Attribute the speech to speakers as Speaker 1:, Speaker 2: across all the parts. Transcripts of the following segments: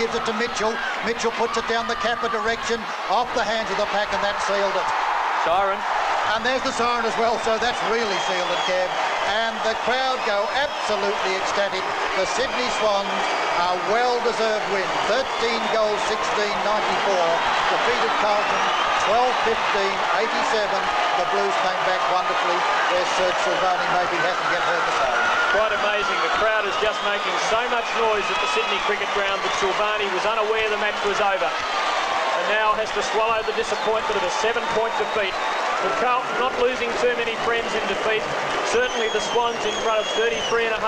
Speaker 1: gives it to Mitchell. Mitchell puts it down the Kappa direction, off the hands of the pack, and that sealed it.
Speaker 2: Siren.
Speaker 1: And there's the siren as well, so that's really sealed it, Kev. And the crowd go absolutely ecstatic. The Sydney Swans, a well-deserved win. 13 goals, 16-94. Defeated Carlton, 12-15, 87. The Blues came back wonderfully. There's Serge Silvani, maybe hasn't yet heard the sound.
Speaker 2: Quite amazing. The crowd is just making so much noise at the Sydney Cricket Ground that Silvani was unaware the match was over. And now has to swallow the disappointment of a 7-point defeat. With Carlton not losing too many friends in defeat, certainly the Swans in front of 33,500,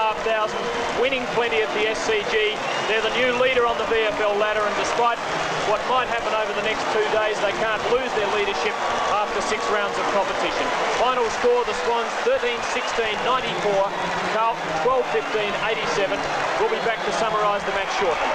Speaker 2: winning plenty at the SCG. They're the new leader on the VFL ladder, and despite what might happen over the next 2 days, they can't lose their leadership after 6 rounds of competition. Final score, the Swans 13-16, 94, Carlton 12-15, 87. We'll be back to summarise the match shortly.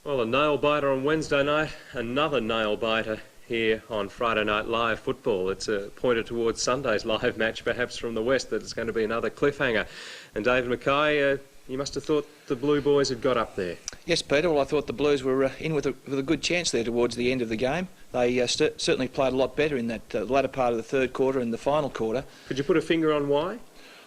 Speaker 3: Well, a nail-biter on Wednesday night, another nail-biter here on Friday Night Live football. It's a pointer towards Sunday's live match, perhaps from the West, that it's going to be another cliffhanger. And David McKay, you must have thought the Blue Boys had got up there.
Speaker 4: Yes, Peter. Well, I thought the Blues were in with a good chance there towards the end of the game. They certainly played a lot better in that latter part of the third quarter and the final quarter.
Speaker 3: Could you put a finger on why?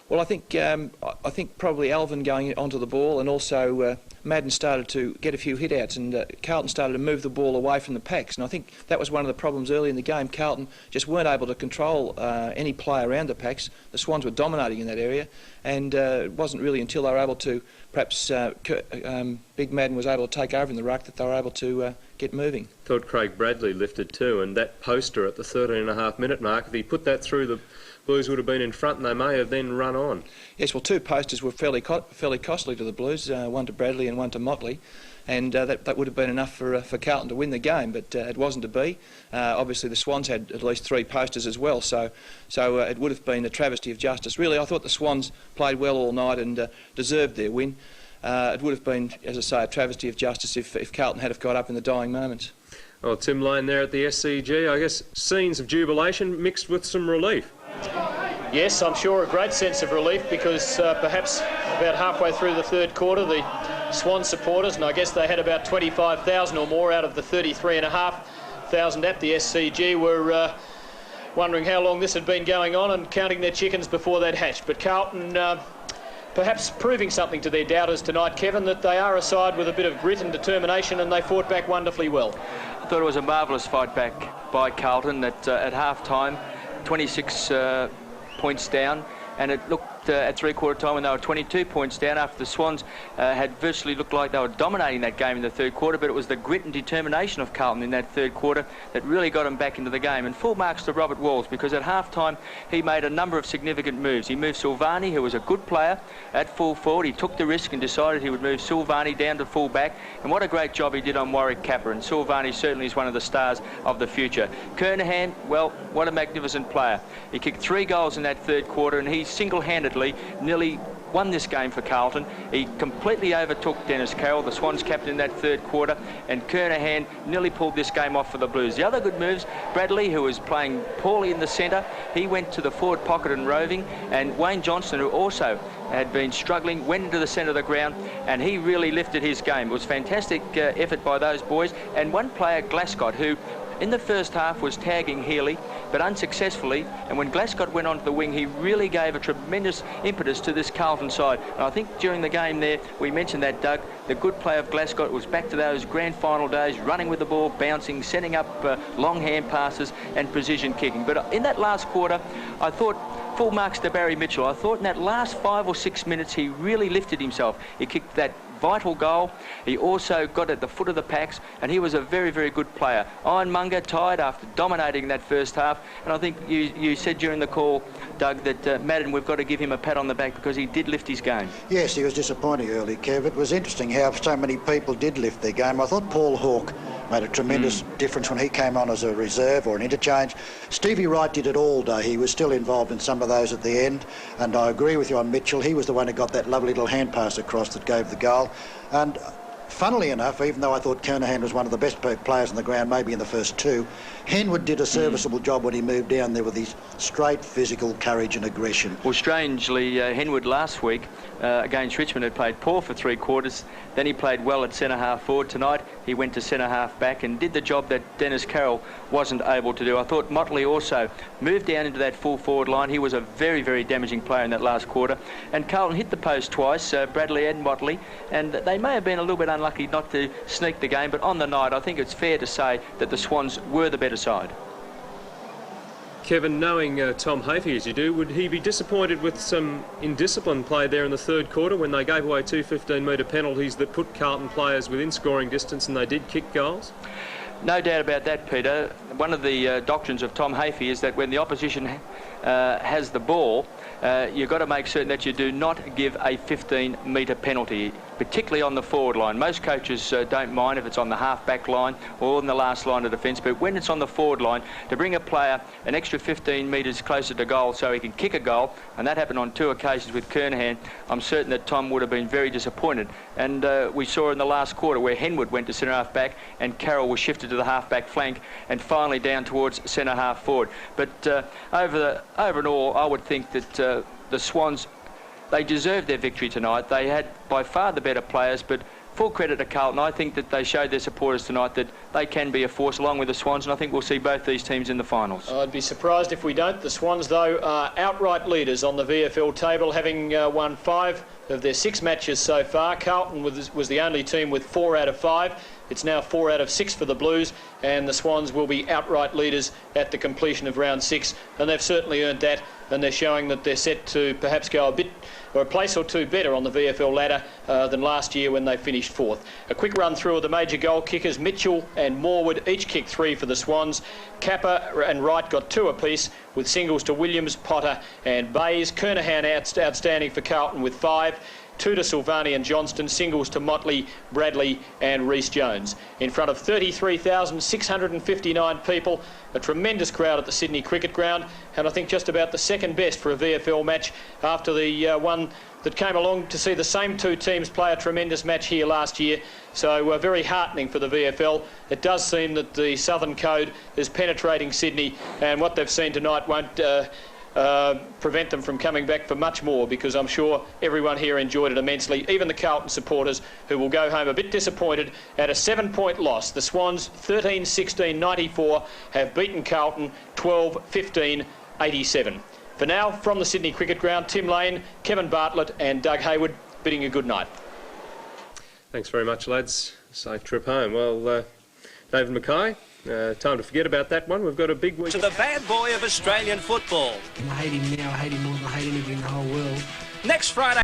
Speaker 4: Well, I think probably Alvin going onto the ball, and also Madden started to get a few hit-outs, and Carlton started to move the ball away from the packs. And I think that was one of the problems early in the game. Carlton just weren't able to control any play around the packs. The Swans were dominating in that area, and it wasn't really until they were able to, perhaps Big Madden was able to take over in the ruck, that they were able to get moving.
Speaker 3: Thought Craig Bradley lifted too, and that poster at the 13.5-minute mark, if he put that through, the Blues would have been in front, and they may have then run on.
Speaker 4: Yes, well, 2 posters were fairly costly to the Blues, one to Bradley and one to Motley, and that would have been enough for Carlton to win the game, but it wasn't to be. Obviously, the Swans had at least 3 posters as well, so it would have been a travesty of justice. Really, I thought the Swans played well all night and deserved their win. It would have been, as I say, a travesty of justice if Carlton had have got up in the dying moments.
Speaker 3: Well, Tim Lane there at the SCG, I guess scenes of jubilation mixed with some relief.
Speaker 2: Yes, I'm sure a great sense of relief, because perhaps about halfway through the third quarter, the Swan supporters, and I guess they had about 25,000 or more out of the 33,500 at the SCG, were wondering how long this had been going on and counting their chickens before they'd hatched. But Carlton perhaps proving something to their doubters tonight, Kevin, that they are a side with a bit of grit and determination, and they fought back wonderfully well.
Speaker 5: I thought it was a marvellous fight back by Carlton at half-time, 26 points down, and it looked at three-quarter time when they were 22 points down after the Swans had virtually looked like they were dominating that game in the third quarter, but it was the grit and determination of Carlton in that third quarter that really got them back into the game. And full marks to Robert Walls, because at half-time he made a number of significant moves. He moved Silvani, who was a good player, at full forward. He took the risk and decided he would move Silvani down to full back, and what a great job he did on Warwick Capper, and Silvani certainly is one of the stars of the future. Kernahan, well, what a magnificent player. He kicked 3 goals in that third quarter, and he single-handedly nearly won this game for Carlton. He completely overtook Dennis Carroll, the Swans captain, in that third quarter, and Kernahan nearly pulled this game off for the Blues. The other good moves, Bradley, who was playing poorly in the centre, he went to the forward pocket and roving, and Wayne Johnston, who also had been struggling, went into the centre of the ground, and he really lifted his game. It was fantastic effort by those boys, and one player, Glascott, who in the first half was tagging Healy, but unsuccessfully, and when Glascott went onto the wing, he really gave a tremendous impetus to this Carlton side. And I think during the game there, we mentioned that, Doug, the good play of Glascott was back to those grand final days, running with the ball, bouncing, setting up long hand passes and precision kicking. But in that last quarter, I thought, full marks to Barry Mitchell, I thought in that last 5 or 6 minutes he really lifted himself. He kicked that vital goal. He also got at the foot of the packs, and he was a very, very good player. Ironmonger tired after dominating that first half, and I think you said during the call, Doug, that Madden, we've got to give him a pat on the back because he did lift his game.
Speaker 1: Yes, he was disappointing early, Kev. It was interesting how so many people did lift their game. I thought Paul Hawke made a tremendous difference when he came on as a reserve or an interchange. Stevie Wright did it all day. He was still involved in some of those at the end, and I agree with you on Mitchell. He was the one who got that lovely little hand pass across that gave the goal. And Funnily enough, even though I thought Kernahan was one of the best players on the ground, maybe in the first two, Heywood did a serviceable job when he moved down there with his straight physical courage and aggression.
Speaker 5: Well, strangely, Heywood last week against Richmond had played poor for 3 quarters. Then he played well at centre-half forward. Tonight he went to centre-half back and did the job that Dennis Carroll wasn't able to do. I thought Motley also moved down into that full forward line. He was a very, very damaging player in that last quarter. And Carlton hit the post twice, Bradley and Motley, and they may have been a little bit unlucky not to sneak the game, but on the night I think it's fair to say that the Swans were the better side.
Speaker 3: Kevin, knowing Tom Hafey as you do, would he be disappointed with some indiscipline play there in the third quarter when they gave away 2 15-metre penalties that put Carlton players within scoring distance and they did kick goals?
Speaker 5: No doubt about that, Peter. One of the doctrines of Tom Hafey is that when the opposition has the ball, you've got to make certain that you do not give a 15-metre penalty, particularly on the forward line. Most coaches don't mind if it's on the half-back line or in the last line of defence, but when it's on the forward line, to bring a player an extra 15 metres closer to goal so he can kick a goal, and that happened on 2 occasions with Kernahan, I'm certain that Tom would have been very disappointed. And we saw in the last quarter where Heywood went to centre-half-back and Carroll was shifted to the half-back flank and finally down towards centre-half forward. But over and all, I would think that the Swans, they deserved their victory tonight. They had by far the better players, but full credit to Carlton. I think that they showed their supporters tonight that they can be a force along with the Swans, and I think we'll see both these teams in the finals.
Speaker 2: I'd be surprised if we don't. The Swans, though, are outright leaders on the VFL table, having won 5 of their 6 matches so far. Carlton was the only team with 4 out of 5. It's now 4 out of 6 for the Blues, and the Swans will be outright leaders at the completion of round 6, and they've certainly earned that, and they're showing that they're set to perhaps go a bit or a place or two better on the VFL ladder than last year when they finished 4th. A quick run through of the major goal kickers. Mitchell and Morwood each kicked 3 for the Swans. Kappa and Wright got 2 apiece, with singles to Williams, Potter and Bays. Kernahan outstanding for Carlton with 5. 2 to Silvani and Johnston, singles to Motley, Bradley and Rhys Jones. In front of 33,659 people, a tremendous crowd at the Sydney Cricket Ground, and I think just about the second best for a VFL match after the one that came along to see the same 2 teams play a tremendous match here last year. So very heartening for the VFL. It does seem that the Southern Code is penetrating Sydney, and what they've seen tonight won't prevent them from coming back for much more, because I'm sure everyone here enjoyed it immensely, even the Carlton supporters, who will go home a bit disappointed at a 7-point loss. The Swans 13-16-94 have beaten Carlton 12-15-87. For now, from the Sydney Cricket Ground, Tim Lane, Kevin Bartlett and Doug Heywood bidding you good night.
Speaker 3: Thanks very much, lads. Safe trip home. Well, David McKay, time to forget about that one. We've got a big week.
Speaker 6: To the bad boy of Australian football.
Speaker 7: I hate him now. I hate him more than I hate anybody in the whole world.
Speaker 6: Next Friday.